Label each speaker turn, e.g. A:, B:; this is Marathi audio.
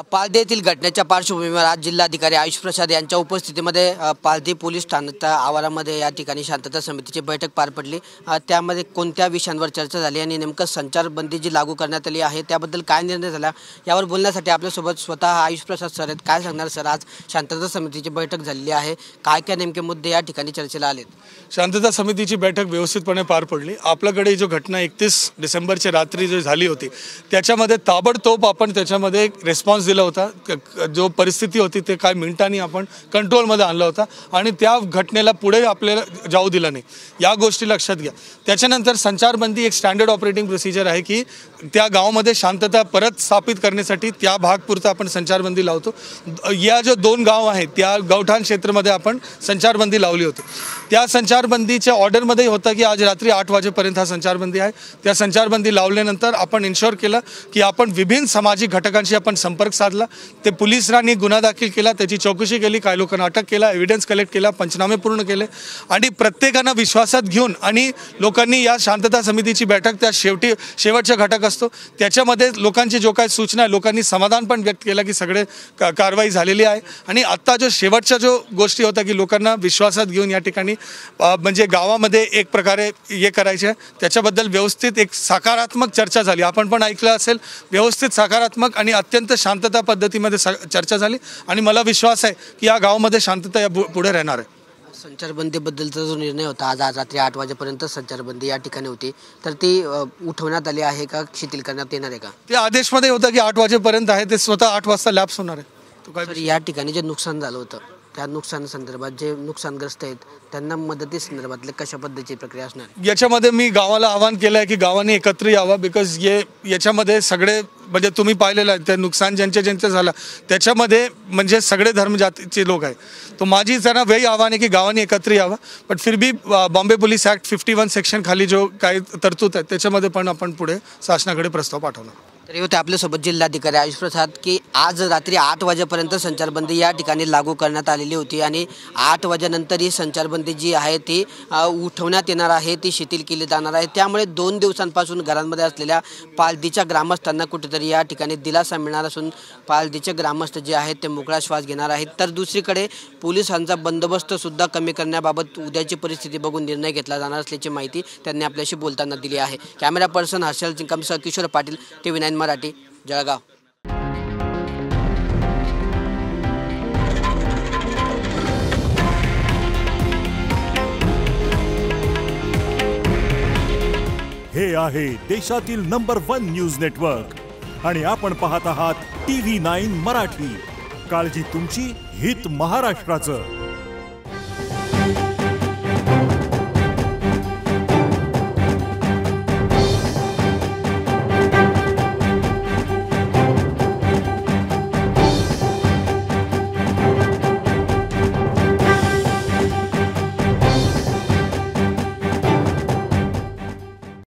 A: पालदी येथील घटनेच्या पार्श्वभूमीवर आज जिल्हाधिकारी आयुष प्रसाद यांच्या उपस्थितीमध्ये पालदी पोलीस ठाण्याच्या आवारामध्ये या ठिकाणी शांतता समितीची बैठक पार पडली। त्यामध्ये कोणत्या विषयांवर चर्चा झाली आणि नेमकं संचारबंदी जी लागू करण्यात आली आहे त्याबद्दल काय निर्णय झाला यावर बोलण्यासाठी आपल्यासोबत स्वतः आयुष प्रसाद सर आहेत। काय सांगणार सर, आज शांतता समितीची बैठक झालेली आहे, काय काय नेमके मुद्दे या ठिकाणी चर्चेला आलेत?
B: शांतता समितीची बैठक व्यवस्थितपणे पार पडली। आपल्याकडे जो घटना 31 डिसेंबरची रात्री जो झाली होती त्याच्यामध्ये ताबडतोब आपण त्याच्यामध्ये रिस्पॉन्स दिला होता। जो परिस्थिती होती ते काही मिनिटांनी आपण कंट्रोलमध्ये आणला होता आणि त्या घटनेला पुढे आपल्याला जाऊ दिलं नाही, या गोष्टी लक्षात घ्या। त्याच्यानंतर संचारबंदी एक स्टँडर्ड ऑपरेटिंग प्रोसिजर आहे की त्या गावामध्ये शांतता परत स्थापित करण्यासाठी त्या भागपुरता आपण संचारबंदी लावतो। या जो 2 गाव आहेत त्या गावठाण क्षेत्रामध्ये आपण संचारबंदी लावली होती। त्या संचारबंदीच्या ऑर्डरमध्ये होतं की आज रात्री 8 वाजेपर्यंत हा संचारबंदी आहे। त्या संचारबंदी लावल्यानंतर आपण इन्शुअर केलं की आपण विभिन्न सामाजिक घटकांशी आपण संपर्क साधला। ते पोलिसांनी गुन्हा दाखल केला, त्याची चौकशी केली, काही लोकांना अटक केला, एव्हिडन्स कलेक्ट केला, पंचनामे पूर्ण केले आणि प्रत्येकानं विश्वासात घेऊन आणि लोकांनी या शांतता समितीची बैठक त्या शेवटचा घटक असतो त्याच्यामध्ये लोकांची जो काही सूचना आहे लोकांनी समाधान पण व्यक्त केलं की सगळे कारवाई झालेली आहे। आणि आत्ता जो शेवटचा जो गोष्टी होता की लोकांना विश्वासात घेऊन या ठिकाणी म्हणजे गावामध्ये एक प्रकारे हे करायचे आहे, त्याच्याबद्दल व्यवस्थित एक सकारात्मक चर्चा झाली। आपण पण ऐकलं असेल, व्यवस्थित सकारात्मक आणि अत्यंत शांतता पद्धतीमध्ये चर्चा झाली आणि मला विश्वास आहे की या गावामध्ये शांतता या पुढे राहणार आहे।
A: संचारबंदीबद्दलचा जो निर्णय होता आज रात्री 8 वाजेपर्यंत संचारबंदी या ठिकाणी होती, तर ती उठवण्यात आली आहे का शिथिल करण्यात येणार आहे का?
B: ते आदेशमध्ये होतं की 8 वाजेपर्यंत आहे, ते स्वतः 8 वाजता लॅप्स होणार आहे। तो काय
A: या ठिकाणी जे नुकसान झालं होतं त्या नुकसान संदर्भात जे नुकसानग्रस्त आहेत त्यांना मदती संदर्भातले कशा पद्धतीची प्रक्रिया असणार?
B: याच्यामध्ये मी गावाला आवाहन केलं आहे की गावाने एकत्र यावं, बिकॉज याच्यामध्ये सगळे म्हणजे तुम्ही पाहिलेलं आहे ते नुकसान ज्यांचं झालं त्याच्यामध्ये म्हणजे सगळे धर्म जातीचे लोक आहे। तो माझी जरा वेळी आव्हान आहे की गावाने एकत्र यावं, बट फिर भी बॉम्बे पोलीस ॲक्ट 51 सेक्शन खाली जो काही तरतूद आहे त्याच्यामध्ये पण आपण पुढे शासनाकडे प्रस्ताव पाठवला।
A: तरी होते आपल्यासोबत जिल्हाधिकारी आयुष प्रसाद की आज रात्री 8 वाजेपर्यंत संचारबंदी या ठिकाणी लागू करण्यात आलेली होती आणि 8 वाजेनंतर ही संचारबंदी जी आहे ती उठवण्यात येणार आहे, ती शिथिल केली जाणार आहे। त्यामुळे 2 दिवसांपासून घरांमध्ये असलेल्या पालदीच्या ग्रामस्थांना कुठेतरी या ठिकाणी दिलासा मिळणार असून पालदीचे ग्रामस्थ जे आहेत ते मोकळा श्वास घेणार आहेत। तर दुसरीकडे पोलिसांचा बंदोबस्त सुद्धा कमी करण्याबाबत उद्याची परिस्थिती बघून निर्णय घेतला जाणार असल्याची माहिती त्यांनी आपल्याशी बोलताना दिली आहे। कॅमेरा पर्सन हर्षल चिंकामसह किशोर पाटील, TV9 मराठी, जळगाव।
C: हे आहे देशातील नंबर 1 न्यूज नेटवर्क आणि आपण पाहत आहात TV9 मराठी। काळजी तुमची, हित महाराष्ट्राचं।